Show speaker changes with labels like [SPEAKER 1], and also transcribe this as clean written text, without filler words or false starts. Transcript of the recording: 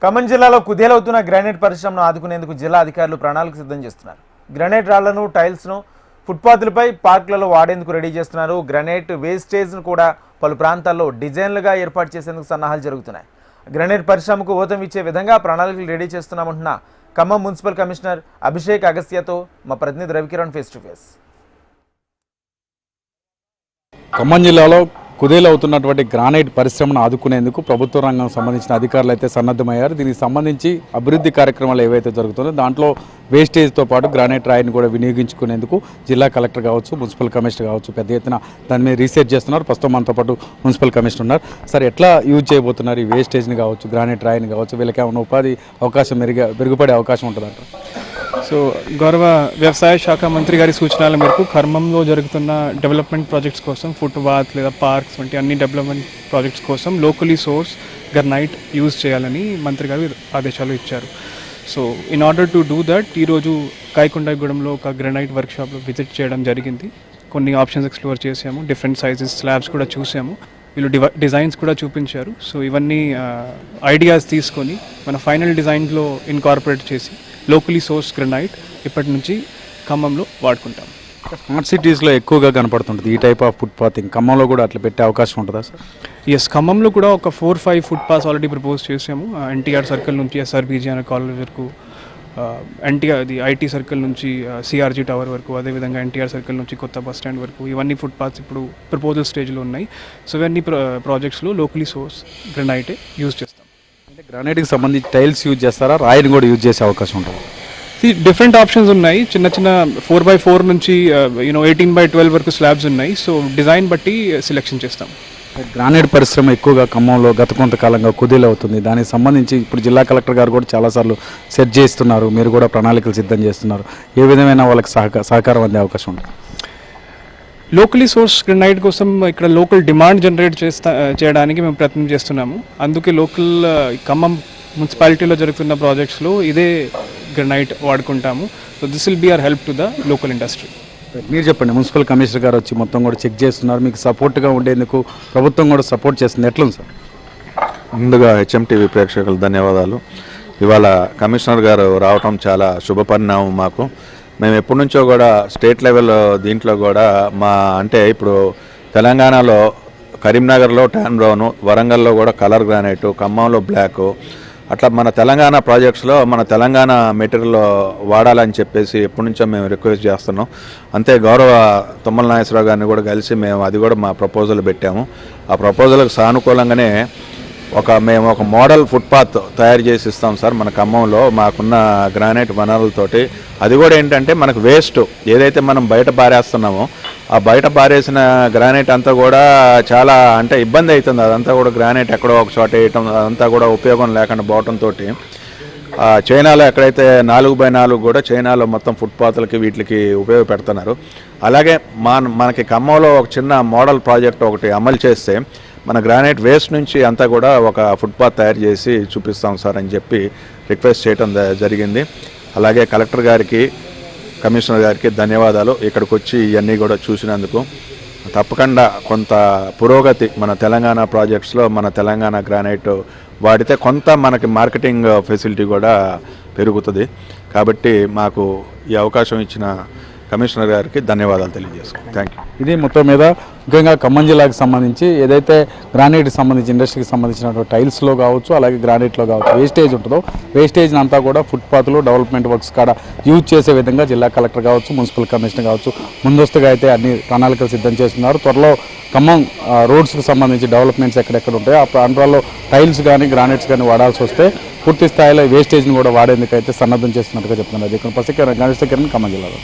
[SPEAKER 1] ఖమ్మం జిల్లాలో కుదేలవుతున్న గ్రానైట్ పరిశ్రమను ఆదుకునేందుకు జిల్లా అధికారులు ప్రణాళిక సిద్ధం చేస్తున్నారు. గ్రానైట్ రాళ్లను, టైల్స్ను ఫుట్పాత్లపై పార్కులలో వాడేందుకు రెడీ చేస్తున్నారు. గ్రానైట్ వేస్టేజ్ను కూడా పలు ప్రాంతాల్లో డిజైన్లుగా ఏర్పాటు చేసేందుకు సన్నాహాలు జరుగుతున్నాయి. గ్రానైట్ పరిశ్రమకు ఊతం ఇచ్చే విధంగా ప్రణాళికలు రెడీ చేస్తున్నామంటున్న ఖమ్మం మున్సిపల్ కమిషనర్ అభిషేక్ అగస్త్యతో మా ప్రతినిధి Ravikiran face to face.
[SPEAKER 2] Khammam జిల్లాలో కుదేలవుతున్నటువంటి గ్రానైట్ పరిశ్రమను ఆదుకునేందుకు ప్రభుత్వ రంగం సంబంధించిన అధికారులు అయితే సన్నద్ధమయ్యారు. దీనికి సంబంధించి అభివృద్ధి కార్యక్రమాలు ఏవైతే జరుగుతుందో దాంట్లో వేస్టేజ్తో పాటు గ్రానైట్ రాయిని కూడా వినియోగించుకునేందుకు జిల్లా కలెక్టర్ కావచ్చు, మున్సిపల్ కమిషనర్ కావచ్చు పెద్ద ఎత్తున దాని మీద రీసెర్చ్ చేస్తున్నారు. ప్రస్తుతం మనతో పాటు మున్సిపల్ కమిషనర్ ఉన్నారు. సార్, ఎట్లా యూజ్ చేయబోతున్నారు ఈ వేస్టేజ్ని కావచ్చు, గ్రానైట్ రాయిని కావచ్చు? వీళ్ళకి ఏమైనా ఉపాధి అవకాశం మెరుగుపడే అవకాశం ఉంటుందంట?
[SPEAKER 3] సో గౌరవ వ్యవసాయ శాఖ మంత్రి గారి సూచనల మేరకు ఖమ్మంలో జరుగుతున్న డెవలప్మెంట్ ప్రాజెక్ట్స్ కోసం ఫుట్పాత్ లేదా పార్క్స్ వంటి అన్ని డెవలప్మెంట్ ప్రాజెక్ట్స్ కోసం లోకలీ సోర్స్ గ్రానైట్ యూజ్ చేయాలని మంత్రి గారు ఆదేశాలు ఇచ్చారు. So in order to do that ఈరోజు కాయకొండగూడెంలో ఒక గ్రానైట్ వర్క్షాప్లో విజిట్ చేయడం జరిగింది. కొన్ని ఆప్షన్స్ ఎక్స్ప్లోర్ చేసాము, డిఫరెంట్ సైజెస్ స్లాబ్స్ కూడా చూసాము, వీళ్ళు డిజైన్స్ కూడా చూపించారు. సో ఇవన్నీ ఐడియాస్ తీసుకొని మన ఫైనల్ డిజైన్లో ఇన్కార్పొరేట్ చేసి లోకలీ సోర్స్ గ్రానైట్ ఇప్పటి నుంచి ఖమ్మంలో వాడుకుంటాం.
[SPEAKER 2] స్మార్ట్ సిటీస్లో ఎక్కువగా కనపడుతుంటుంది ఈ టైప్ ఆఫ్ ఫుట్పాతింగ్. ఖమ్మంలో కూడా అట్లా పెట్టే అవకాశం ఉంటుందా సార్?
[SPEAKER 3] ఎస్, ఖమ్మంలో కూడా ఒక 4-5 ఫుట్పాత్స్ ఆల్రెడీ ప్రపోజ్ చేసాము. ఎన్టీఆర్ సర్కిల్ నుంచి ఎస్ఆర్బీజీ అనే కాలేజ్ వరకు, ఐటీ సర్కిల్ నుంచి సిఆర్జీ టవర్ వరకు, అదేవిధంగా ఎన్టీఆర్ సర్కిల్ నుంచి కొత్త బస్ స్టాండ్ వరకు ఇవన్నీ ఫుట్పాత్స్ ఇప్పుడు ప్రపోజల్ స్టేజ్లో ఉన్నాయి. సో ఇవన్నీ ప్రాజెక్ట్స్లో లోకలీ సోర్స్ గ్రానైటే యూజ్ చేస్తాం.
[SPEAKER 2] అంటే గ్రానైట్కి సంబంధించి టైల్స్ యూజ్ చేస్తారా, రాయిని కూడా యూజ్ చేసే అవకాశం ఉంటుంది?
[SPEAKER 3] డిఫరెంట్ ఆప్షన్స్ ఉన్నాయి. చిన్న 4x4 నుంచి 18x12 వరకు స్లాబ్స్ ఉన్నాయి. సో డిజైన్ బట్టి సెలెక్షన్ చేస్తాం.
[SPEAKER 2] గ్రానైట్ పరిశ్రమ ఎక్కువగా ఖమ్మంలో గత కొంతకాలంగా కుదేలవుతుంది. దానికి సంబంధించి ఇప్పుడు జిల్లా కలెక్టర్ గారు కూడా చాలాసార్లు సెట్ చేస్తున్నారు, మీరు కూడా ప్రణాళికలు సిద్ధం చేస్తున్నారు. ఏ విధమైన వాళ్ళకి సహకారం అందే అవకాశం ఉంటుంది?
[SPEAKER 3] లోకలీ సోర్స్ గ్రానైట్ కోసం ఇక్కడ లోకల్ డిమాండ్ జనరేట్ చేయడానికి మేము ప్రయత్నం చేస్తున్నాము. అందుకే లోకల్ ఖమ్మం మున్సిపాలిటీలో జరుగుతున్న ప్రాజెక్ట్స్లో ఇదే గ్రానైట్ వాడుకుంటాము. So this will be our help to the local industry.
[SPEAKER 2] మీరు చెప్పండి, మున్సిపల్ కమిషనర్ గారు వచ్చి మొత్తం కూడా చెక్ చేస్తున్నారు, మీకు సపోర్ట్గా ఉండేందుకు ప్రభుత్వం కూడా సపోర్ట్ చేస్తుంది, ఎట్లుంది సార్?
[SPEAKER 4] ముందుగా హెచ్ఎంటీవీ ప్రేక్షకులు ధన్యవాదాలు. ఇవాళ కమిషనర్ గారు రావటం చాలా శుభపరిణామం మాకు. మేము ఎప్పటి నుంచో కూడా స్టేట్ లెవెల్ దీంట్లో కూడా అంటే ఇప్పుడు తెలంగాణలో కరీంనగర్లో ట్యాన్ బ్రౌను, వరంగల్లో కూడా కలర్ గ్రానైటు, ఖమ్మంలో బ్లాకు, అట్లా మన తెలంగాణ ప్రాజెక్ట్స్లో మన తెలంగాణ మెటీరియల్ వాడాలని చెప్పేసి ఎప్పటి నుంచో మేము రిక్వెస్ట్ చేస్తున్నాం. అంతే గౌరవ తుమ్మల నాగేశ్వరరావు గారిని కూడా కలిసి మేము అది కూడా మా ప్రపోజల్ పెట్టాము. ఆ ప్రపోజల్కి సానుకూలంగానే మేము ఒక మోడల్ ఫుట్పాత్ తయారు చేసి ఇస్తాం సార్ మన ఖమ్మంలో మాకున్న గ్రానైట్ వనరులతోటి. అది కూడా ఏంటంటే మనకు వేస్ట్ ఏదైతే మనం బయట పారేస్తున్నామో ఆ బయట పారేసిన గ్రానైట్ అంతా కూడా చాలా అంటే ఇబ్బంది అవుతుంది. అదంతా కూడా గ్రానైట్ ఎక్కడో ఒక చోట వేయటం, అదంతా కూడా ఉపయోగం లేకుండా పోవటంతో చైనాలో ఎక్కడైతే 4x4 కూడా చైనాలో మొత్తం ఫుట్పాత్లకి వీటికి ఉపయోగపెడుతున్నారు. అలాగే మనకి ఖమ్మంలో ఒక చిన్న మోడల్ ప్రాజెక్ట్ ఒకటి అమలు చేస్తే మన గ్రానైట్ వేస్ట్ నుంచి అంతా కూడా ఒక ఫుట్పాత్ తయారు చేసి చూపిస్తాం సార్ అని చెప్పి రిక్వెస్ట్ చేయడం జరిగింది. అలాగే కలెక్టర్ గారికి, కమిషనర్ గారికి ధన్యవాదాలు. ఇక్కడికి వచ్చి ఇవన్నీ కూడా చూసినందుకు. తప్పకుండా కొంత పురోగతి మన తెలంగాణ ప్రాజెక్ట్స్లో మన తెలంగాణ గ్రానైట్ వాడితే కొంత మనకి మార్కెటింగ్ ఫెసిలిటీ కూడా పెరుగుతుంది. కాబట్టి మాకు ఈ అవకాశం ఇచ్చిన కమిషనర్ గారికి ధన్యవాదాలు తెలియజేసుకుంటాం. Thank you.
[SPEAKER 2] ఇది మొత్తం మీద ముఖ్యంగా ఖమ్మం జిల్లాకి సంబంధించి ఏదైతే గ్రానైట్కి సంబంధించి ఇండస్ట్రీకి సంబంధించినటువంటి టైల్స్లో కావచ్చు, అలాగే గ్రానైట్లో కావచ్చు వేస్టేజ్ ఉంటుందో వేస్టేజ్ని అంతా కూడా ఫుట్పాత్లు, డెవలప్మెంట్ వర్క్స్ కాడ యూజ్ చేసే విధంగా జిల్లా కలెక్టర్ కావచ్చు, మున్సిపల్ కమిషనర్ కావచ్చు ముందస్తుగా అయితే అన్ని ప్రణాళికలు సిద్ధం చేస్తున్నారు. త్వరలో ఖమ్మం రోడ్స్కి సంబంధించి డెవలప్మెంట్స్ ఎక్కడెక్కడ ఉంటాయో ఆ ప్రాంతాల్లో టైల్స్ కానీ గ్రానైట్స్ కానీ వాడాల్సి వస్తే పూర్తి స్థాయిలో వేస్టేజ్ని కూడా వాడేందుకు అయితే సన్నద్ధం చేస్తున్నట్టుగా చెప్తున్నారు. ఇక్కడ పసికిరణ్ ఖమ్మం జిల్లాలో.